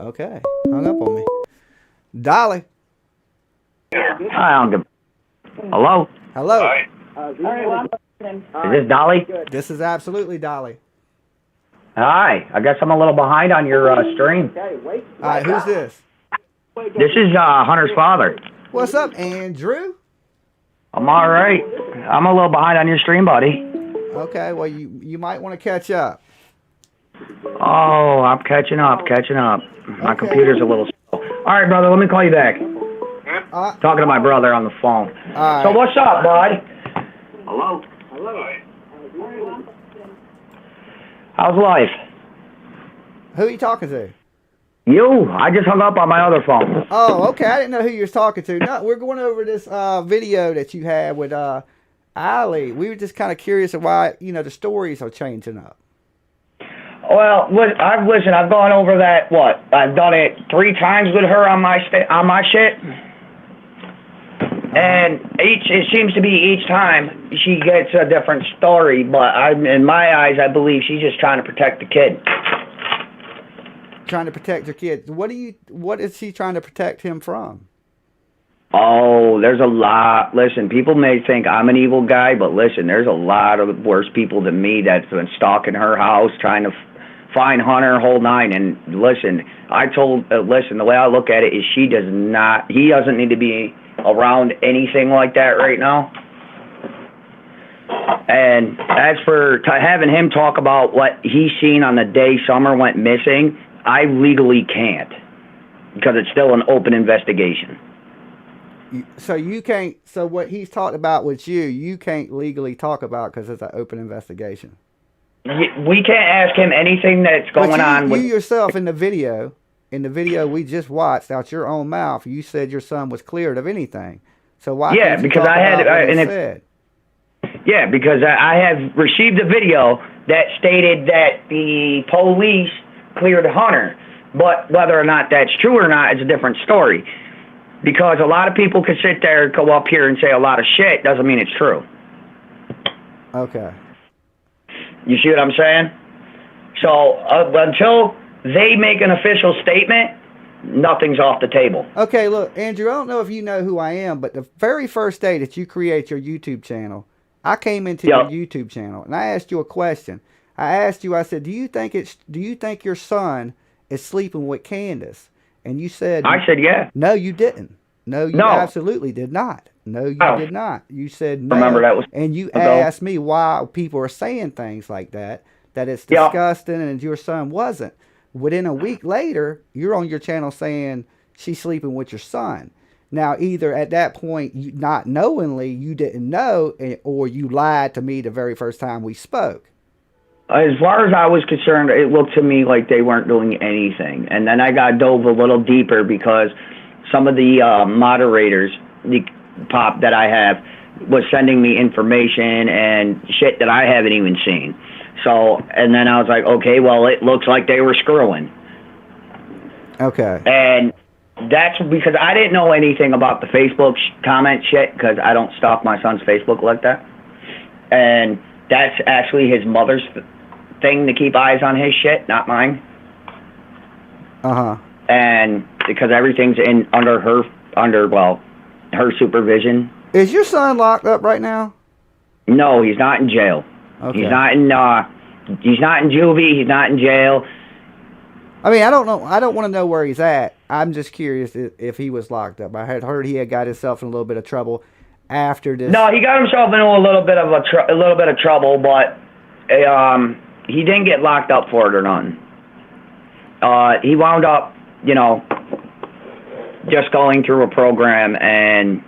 Okay. Hung up on me. Dolly. Hello? Hello. Hi. Is this Dolly? This is absolutely Dolly. Hi. I guess I'm a little behind on your stream. All right, who's this? This is Hunter's father. What's up, Andrew? I'm all right. I'm a little behind on your stream, buddy. Okay, well, you might want to catch up. Oh, I'm catching up. My computer's a little slow. All right, brother, let me call you back. Talking to my brother on the phone. All right. So what's up, bud? Hello? How's life? Who are you talking to? You. I just hung up on my other phone. Oh, okay. I didn't know who you was talking to. No, we're going over this video that you had with Ali. We were just kind of curious of why, the stories are changing up. Well, I've gone over that. I've done it 3 times with her on my shit, and it seems to be each time she gets a different story. But in my eyes, I believe she's just trying to protect the kid. Trying to protect your kid. What is she trying to protect him from? Oh, there's a lot. Listen, people may think I'm an evil guy, but listen, there's a lot of worse people than me that's been stalking her house, trying to find Hunter, whole nine. And listen, the way I look at it is he doesn't need to be around anything like that right now. And as for having him talk about what he's seen on the day Summer went missing, I legally can't, because it's still an open investigation. So you can't. So what he's talked about with you can't legally talk about because it's an open investigation. We can't ask him anything that's going on with you yourself in the video we just watched out your own mouth. You said your son was cleared of anything. So why? Yeah, because I had Yeah, because I have received a video that stated that the police cleared Hunter, but whether or not that's true or not is a different story. Because a lot of people could sit there and go up here and say a lot of shit, doesn't mean it's true. Okay. You see what I'm saying? So until they make an official statement, nothing's off the table. Okay, look, Andrew, I don't know if you know who I am, but the very first day that you create your YouTube channel, I came into your YouTube channel and I asked you a question. I said, do you think your son is sleeping with Candace? And you said, I said, yeah. No, you didn't. No, you absolutely did not. No, you did not. You said no. Remember that was and you asked me why people are saying things like that it's disgusting and your son wasn't. Within a week later, you're on your channel saying she's sleeping with your son. Now, either at that point, not knowingly, you didn't know, or you lied to me the very first time we spoke. As far as I was concerned, it looked to me like they weren't doing anything. And then I got dove a little deeper because some of the moderators, the pop that I have, was sending me information and shit that I haven't even seen. So, and then I was like, okay, well, it looks like they were screwing. Okay. And that's because I didn't know anything about the Facebook comment shit because I don't stalk my son's Facebook like that. And that's actually his mother's thing to keep eyes on his shit, not mine. Uh-huh. And because everything's under her supervision. Is your son locked up right now? No, he's not in jail. Okay. He's not in juvie, he's not in jail. I mean, I don't know. I don't want to know where he's at. I'm just curious if he was locked up. I had heard he had got himself in a little bit of trouble after this. No, he got himself into a little bit of trouble, but he didn't get locked up for it or nothing. He wound up, just going through a program, and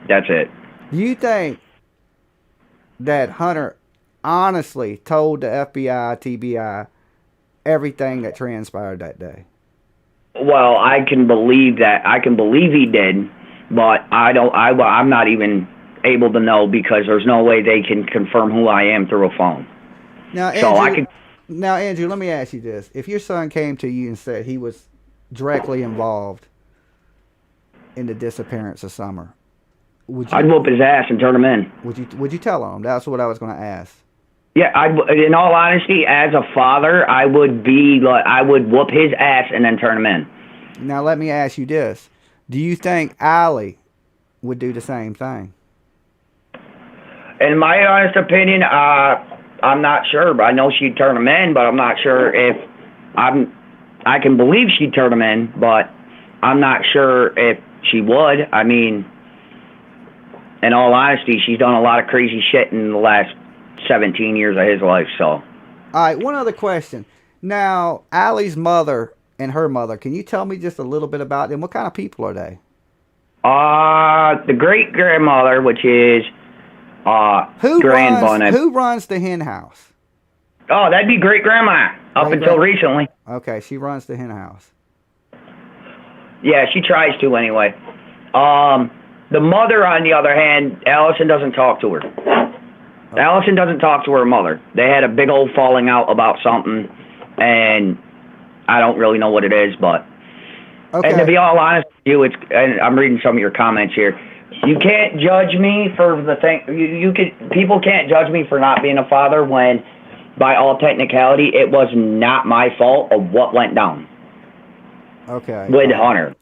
that's it. Do you think that Hunter honestly told the FBI, TBI, everything that transpired that day? Well, I can believe that. I can believe he did, but I'm not even able to know because there's no way they can confirm who I am through a phone. Now, Andrew, Andrew, let me ask you this. If your son came to you and said he was directly involved in the disappearance of Summer, I'd whoop his ass and turn him in. Would you tell him? That's what I was going to ask. Yeah, in all honesty, as a father, I would whoop his ass and then turn him in. Now let me ask you this: do you think Allie would do the same thing? In my honest opinion, I'm not sure. But I know she'd turn him in, but I'm not sure if I can believe she'd turn him in, but I'm not sure if she would. I mean, in all honesty, she's done a lot of crazy shit in the last 17 years of his life. So. All right. One other question. Now, Allie's mother and her mother. Can you tell me just a little bit about them? What kind of people are they? The great grandmother, which is who runs the hen house? Oh, that'd be great grandma up until recently. Okay, she runs the hen house. Yeah, she tries to anyway. The mother, on the other hand, Allison doesn't talk to her. Okay. Allison doesn't talk to her mother. They had a big old falling out about something, and I don't really know what it is, but. Okay. And to be all honest with you, and I'm reading some of your comments here. You can't judge me for the thing. People can't judge me for not being a father when, by all technicality, it was not my fault of what went down. Okay. With Hunter.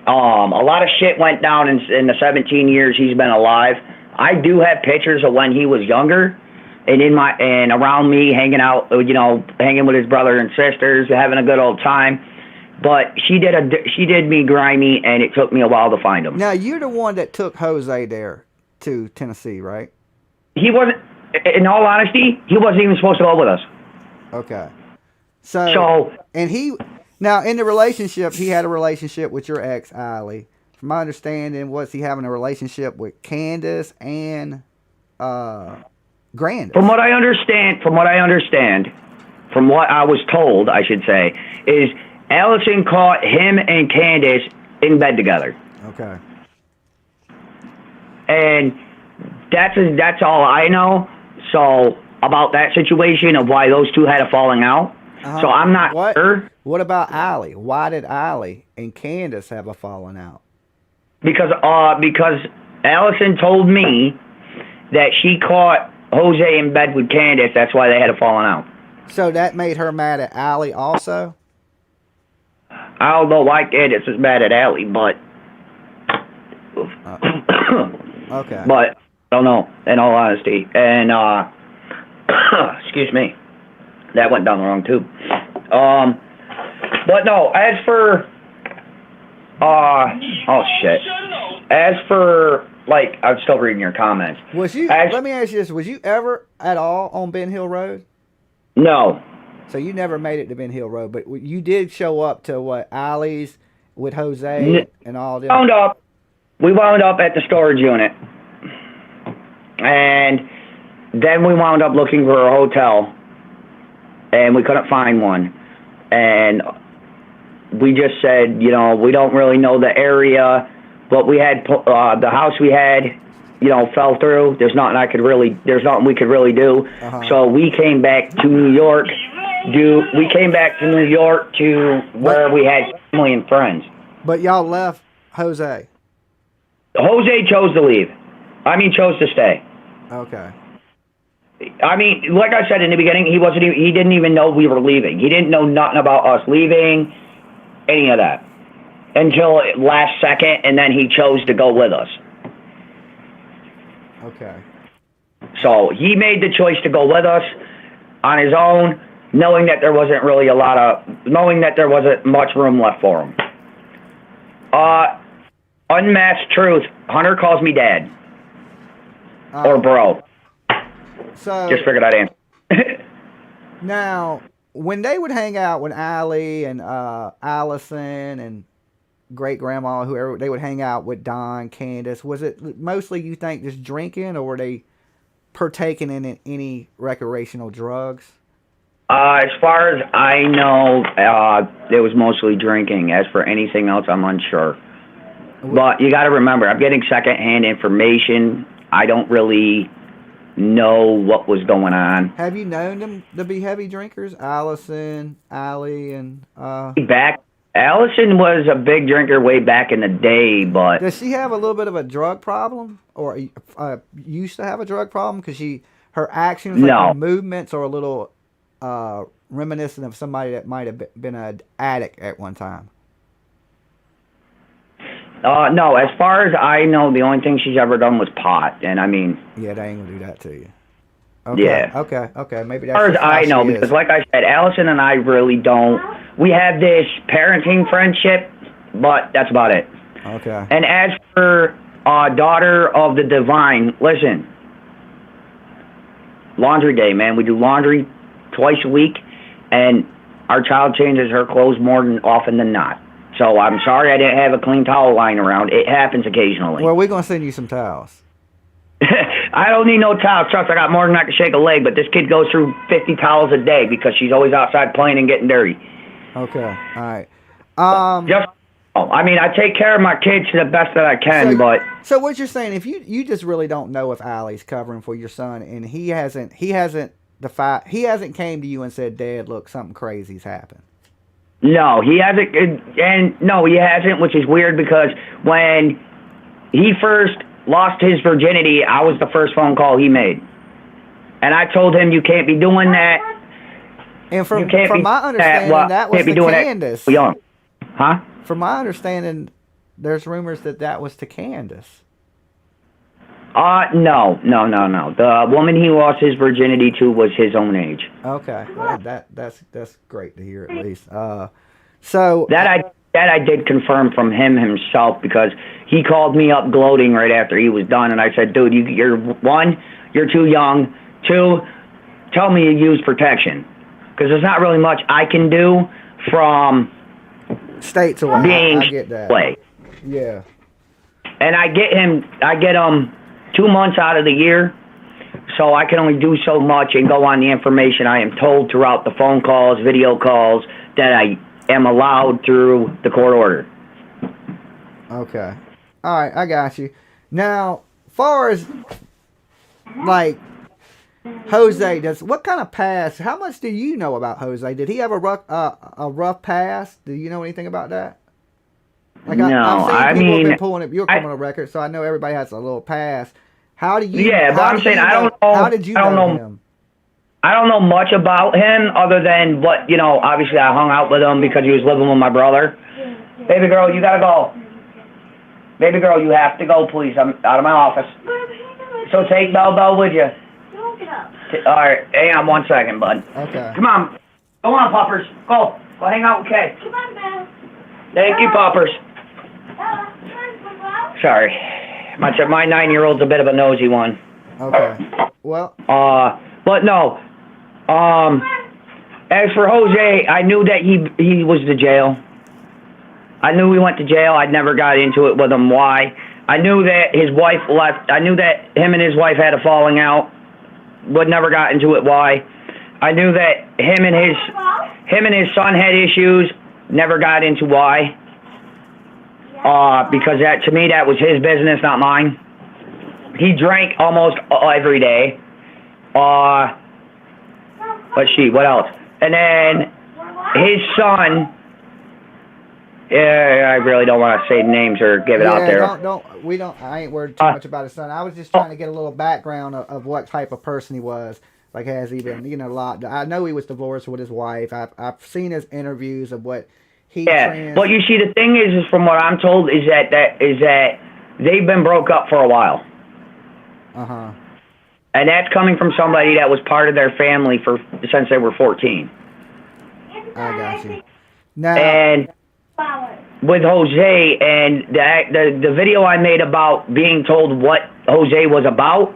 A lot of shit went down in the 17 years he's been alive. I do have pictures of when he was younger, and around me hanging out, hanging with his brother and sisters, having a good old time. But she did me grimy, and it took me a while to find him. Now, you're the one that took Jose there to Tennessee, right? He wasn't, in all honesty, he wasn't even supposed to go with us. Okay. So and now in the relationship, he had a relationship with your ex, Allie. From my understanding, was he having a relationship with Candace and Grandis? From what I understand, from what I was told, I should say, is Allison caught him and Candace in bed together. Okay. And that's all I know. So about that situation of why those two had a falling out. So I'm not sure. What about Allie? Why did Allie and Candace have a falling out? Because Allison told me that she caught Jose in bed with Candace. That's why they had a falling out. So that made her mad at Allie also? I don't know why Candace is mad at Allie, but okay. But I don't know, in all honesty. And excuse me, that went down the wrong tube. But no, as for oh shit. As for I'm still reading your comments. Let me ask you this: was you ever at all on Ben Hill Road? No. So you never made it to Ben Hill Road, but you did show up to Allie's with Jose and all this. We wound up at the storage unit, and then we wound up looking for a hotel, and we couldn't find one, and we just said, we don't really know the area, but we had the house we had, fell through. There's nothing we could really do. So we came back to New York. We came back to New York to where we had family and friends. But y'all left Jose. Jose chose to leave. Chose to stay. Okay. Like I said in the beginning, he didn't even know we were leaving. He didn't know nothing about us leaving, any of that, until last second, and then he chose to go with us. Okay. So he made the choice to go with us on his own, knowing that there wasn't much room left for him. Unmasked truth, Hunter calls me dad. Or bro. So just figured I'd answer. Now, when they would hang out with Allie and Allison and great grandma, whoever, they would hang out with Don, Candace, was it mostly, you think, just drinking, or were they partaking in any recreational drugs? As far as I know, it was mostly drinking. As for anything else, I'm unsure. But you got to remember, I'm getting secondhand information. I don't really know what was going on. Have you known them to be heavy drinkers? Allison, Allie, and Allison was a big drinker way back in the day, but does she have a little bit of a drug problem, or used to have a drug problem? Because her actions, her movements, are a little reminiscent of somebody that might have been an addict at one time. No, as far as I know, the only thing she's ever done was pot, and I mean... Yeah, they ain't gonna do that to you. Okay, yeah. Okay, maybe as that's far as just how I know, she because is. like I said, Allison and I really don't... We have this parenting friendship, but that's about it. Okay. And as for daughter of the divine, listen, laundry day, man. We do laundry twice a week, and our child changes her clothes more often than not. So I'm sorry I didn't have a clean towel lying around. It happens occasionally. Well, we're going to send you some towels. I don't need no towels. Trust, I got more than I can shake a leg, but this kid goes through 50 towels a day because she's always outside playing and getting dirty. Okay, all right. I mean, I take care of my kids to the best that I can, but... So what you're saying, if you just really don't know if Allie's covering for your son, and he hasn't came to you and said, Dad, look, something crazy's happened. No, he hasn't, he hasn't, which is weird because when he first lost his virginity, I was the first phone call he made. And I told him, you can't be doing that. And from my understanding, that was to Candace. Young. Huh? From my understanding, there's rumors that was to Candace. No. The woman he lost his virginity to was his own age. Okay, well, that's great to hear at least. So that I did confirm from him himself because he called me up gloating right after he was done, and I said, dude, you're too young. 2, tell me you use protection because there's not really much I can do from states away. Being I get that. Away. Yeah. And I get him 2 months out of the year, so I can only do so much and go on the information I am told throughout the phone calls, video calls that I am allowed through the court order. Okay. All right, I got you. Now, far as like Jose, what kind of past? How much do you know about Jose? Did he have a rough past? Do you know anything about that? Like no, I've seen people have been pulling up your criminal record, so I know everybody has a little past. How do you? Yeah, but I'm saying I don't know. How did you know him? I don't know much about him other than what obviously I hung out with him because he was living with my brother. Baby girl, you gotta go. Baby girl, you have to go, please. I'm out of my office. So take Belle with you. All right, hang on 1 second, bud. Okay. Come on. Go on, Poppers. Go hang out with Kay. Come on, Belle. Thank you, Poppers. Sorry. My 9-year-old's a bit of a nosy one. Okay. Well. But no. As for Jose, I knew that he was to jail. I knew he went to jail. I never got into it with him. Why? I knew that his wife left. I knew that him and his wife had a falling out. But never got into it. Why? I knew that him and his son had issues. Never got into why. Because to me that was his business, not mine. He drank almost every day. What else? And then his son. Yeah, I really don't want to say names or give it out there. I ain't worried too much about his son. I was just trying to get a little background of what type of person he was. Like, has he been, a lot? I know he was divorced with his wife. I've seen his interviews of what he. Yeah, but you see, the thing is from what I'm told, is that they've been broke up for a while. And that's coming from somebody that was part of their family since they were 14. I got you. Now. And with Jose and the video I made about being told what Jose was about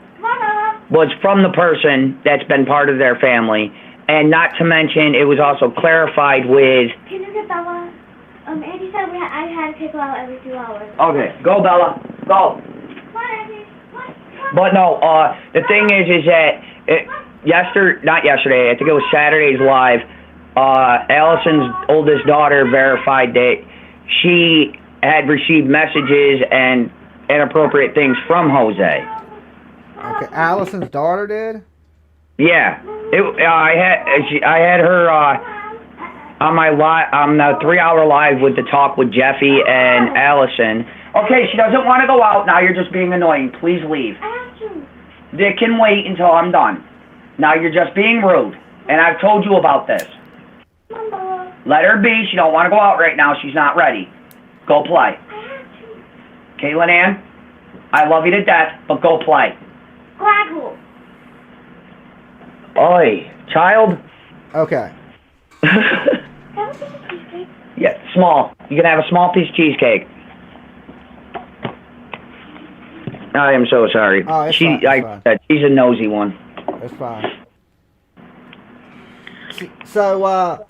was from the person that's been part of their family, and not to mention it was also clarified with. Can you get Bella? Andy said I had to take her out every 2 hours. Okay, go Bella, go. What, Andy? What? But no, the thing is that not yesterday. I think it was Saturday's live. Allison's oldest daughter verified that she had received messages and inappropriate things from Jose. Okay, Allison's daughter did? Yeah, I had her on the 3-hour live with the talk with Jeffy and Allison. Okay, she doesn't want to go out now. You're just being annoying. Please leave. They can wait until I'm done. Now you're just being rude, and I've told you about this. Let her be. She don't want to go out right now. She's not ready. Go play. Caitlin Ann, I love you to death, but go play. Grackle. Oi, child. Okay. Have a piece of cheesecake. Yeah, small. You can have a small piece of cheesecake. I am so sorry. Oh, it's fine, it's fine. She's a nosy one. That's fine. So,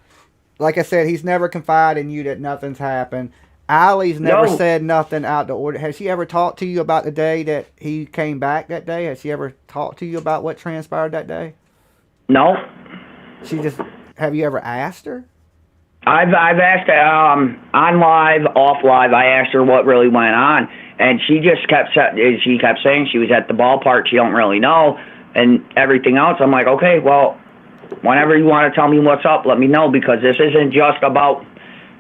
like I said, he's never confided in you that nothing's happened. Allie's never said nothing out the order. Has she ever talked to you about the day that he came back that day? Has she ever talked to you about what transpired that day? No. Have you ever asked her? I've asked her, on live, off live, I asked her what really went on, and she just kept saying she was at the ballpark, she don't really know, and everything else. I'm like, okay, well, whenever you want to tell me what's up, let me know, because this isn't just about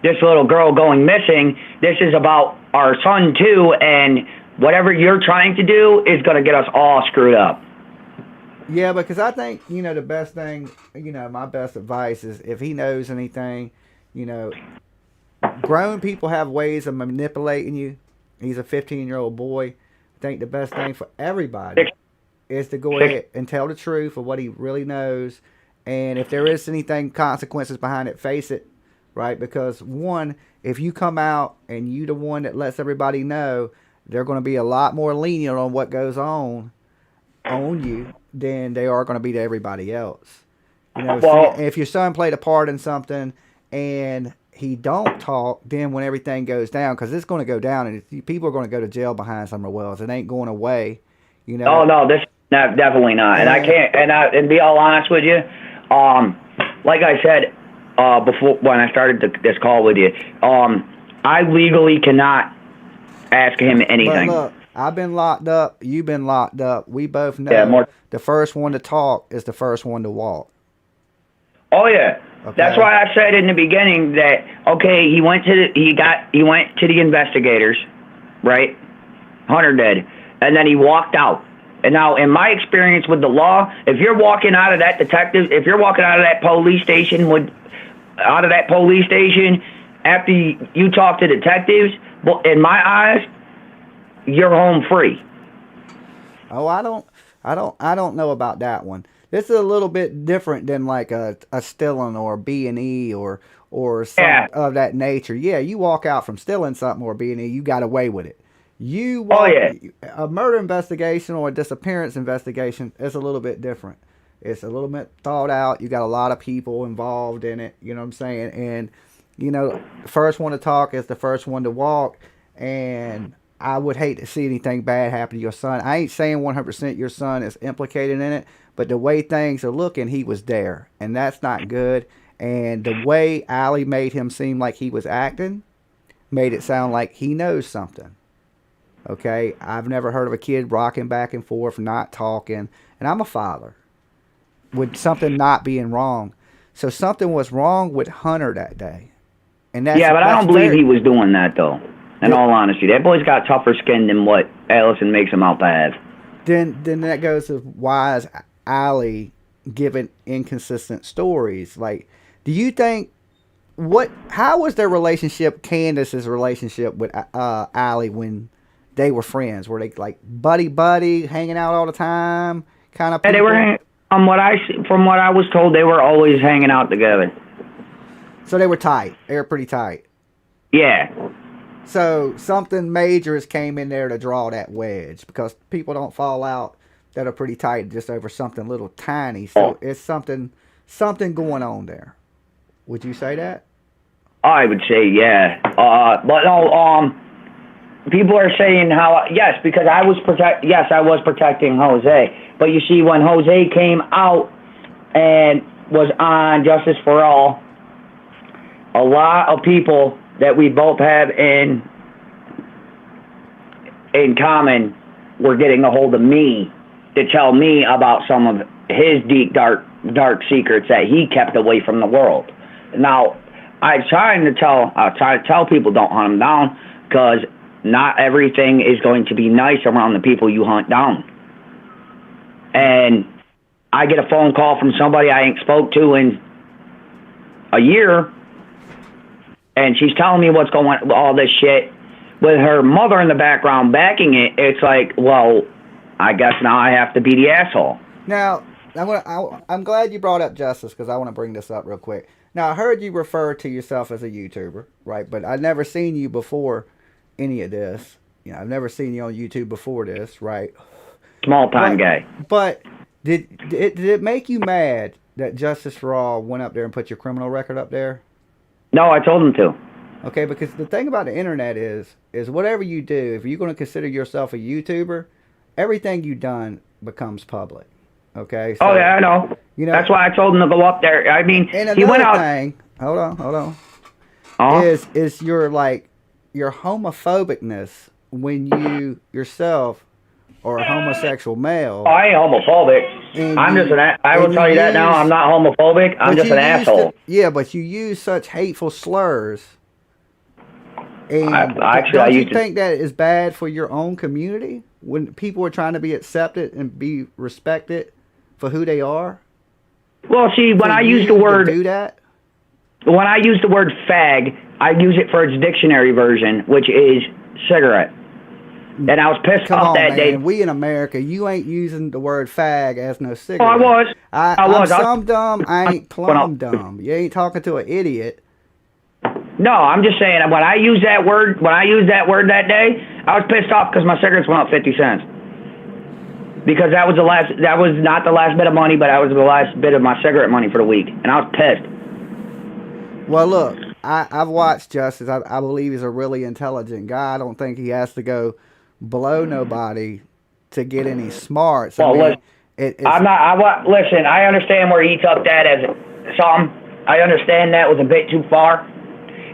this little girl going missing. This is about our son, too, and whatever you're trying to do is going to get us all screwed up. Yeah, because I think, the best thing, my best advice is if he knows anything, grown people have ways of manipulating you. He's a 15-year-old boy. I think the best thing for everybody is to go ahead and tell the truth of what he really knows. And if there is anything, consequences behind it, face it, right? Because, one, if you come out and you the one that lets everybody know, they're going to be a lot more lenient on what goes on you than they are going to be to everybody else. If your son played a part in something and he don't talk, then when everything goes down, because it's going to go down, and people are going to go to jail behind Summer Wells. It ain't going away. Oh no, definitely not. And I can't. And be all honest with you, like I said before when I started this call with you, I legally cannot ask him anything. But look, I've been locked up. You've been locked up. We both know the first one to talk is the first one to walk. Oh yeah. Okay. That's why I said in the beginning that he went to the investigators, right? Hunter did, and then he walked out. And now, in my experience with the law, if you're walking out of that police station after you talk to detectives, well, in my eyes, you're home free. Oh, I don't know about that one. This is a little bit different than like a stealing or B&E or something of that nature. Yeah, you walk out from stealing something or B&E, you got away with it. A murder investigation or a disappearance investigation is a little bit different. It's a little bit thought out. You got a lot of people involved in it. You know what I'm saying? And, the first one to talk is the first one to walk. And I would hate to see anything bad happen to your son. I ain't saying 100% your son is implicated in it, but the way things are looking, he was there. And that's not good. And the way Allie made him seem like he was acting made it sound like he knows something. Okay? I've never heard of a kid rocking back and forth, not talking. And I'm a father. With something not being wrong. So something was wrong with Hunter that day. And but I don't believe he was doing that, though. In all honesty, that boy's got tougher skin than what Allison makes him out to have. Then that goes to why is Allie giving inconsistent stories? Like, do you think how was their relationship, Candace's relationship with Allie when they were friends? Were they like buddy, hanging out all the time, kind of? Yeah, they were. From what I was told, they were always hanging out together. So they were tight. They were pretty tight. Yeah. So something major came in there to draw that wedge, because people don't fall out that are pretty tight just over something little tiny. So it's something going on there. Would you say that? I would say yeah. But no. People are saying yes, because I was protecting Jose. But you see, when Jose came out and was on Justice for All, a lot of people that we both have in common were getting a hold of me to tell me about some of his deep, dark secrets that he kept away from the world. Now, I try to tell people don't hunt him down, because not everything is going to be nice around the people you hunt down. And I get a phone call from somebody I ain't spoke to in a year, and she's telling me what's going on, all this shit. with her mother in the background backing it, it's like, well, I guess now I have to be the asshole. Now, I'm glad you brought up justice because I want to bring this up real quick. Now, I heard you refer to yourself as a YouTuber, right? But I've never seen you before any of this. You know, I've never seen you on YouTube before this, right? Small time guy. But did it make you mad that Justice for All went up there and put your criminal record up there? No, I told him to. Okay, because the thing about the internet is whatever you do, if you're going to consider yourself a YouTuber, everything you've done becomes public. Okay. So, oh yeah, I know. You know, that's why I told him to go up there. I mean, he went out. Thing, hold on. Is your homophobicness when you yourself are a homosexual male? Oh, I ain't homophobic. I'm just I will tell you that now. I'm not homophobic. I'm just an asshole. Yeah, but you use such hateful slurs. And actually, don't you think that is bad for your own community when people are trying to be accepted and be respected for who they are? Well, see, when I use the word do that, when I use the word fag, I use it for its dictionary version, which is cigarette. And I was pissed off that day. We in America, you ain't using the word fag as no cigarette. Oh, I was. I was. I'm some dumb. I ain't plumb dumb. You ain't talking to an idiot. No, I'm just saying when I use that word that day, I was pissed off because my cigarettes went up 50 cents. Because that was not the last bit of money, but that was the last bit of my cigarette money for the week, and I was pissed. Well, look, I've watched Justice. I believe he's a really intelligent guy. I don't think he has to go below nobody to get any smarts. Well, listen, listen, I understand where he took that as something. I understand that was a bit too far.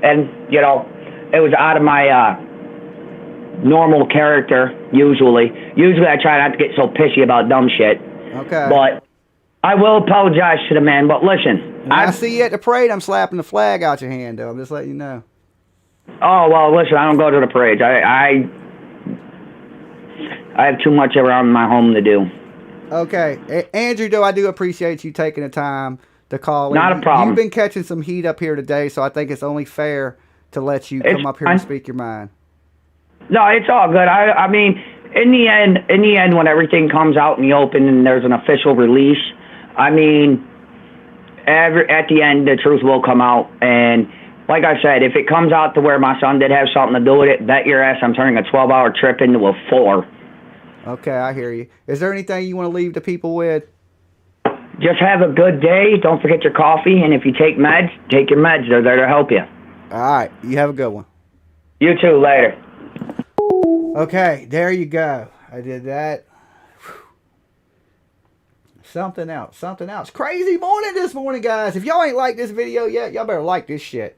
And, you know, it was out of my normal character, usually. Usually I try not to get so pissy about dumb shit. Okay. But I will apologize to the man. But listen. When I see you at the parade, I'm slapping the flag out your hand, though. I'm just letting you know. Oh, well, listen, I don't go to the parades. I have too much around my home to do. Okay. Andrew, though, I do appreciate you taking the time to call. Not a problem. You've been catching some heat up here today, so I think it's only fair to let you come up here and speak your mind. No, it's all good. I mean, in the end, when everything comes out in the open and there's an official release, I mean, at the end, the truth will come out. And like I said, if it comes out to where my son did have something to do with it, bet your ass I'm turning a 12-hour trip into a 4. Okay, I hear you. Is there anything you want to leave the people with? Just have a good day. Don't forget your coffee. And if you take meds, take your meds. They're there to help you. All right. You have a good one. You too. Later. Okay. There you go. I did that. Whew. Something else. Crazy morning this morning, guys. If y'all ain't liked this video yet, y'all better like this shit.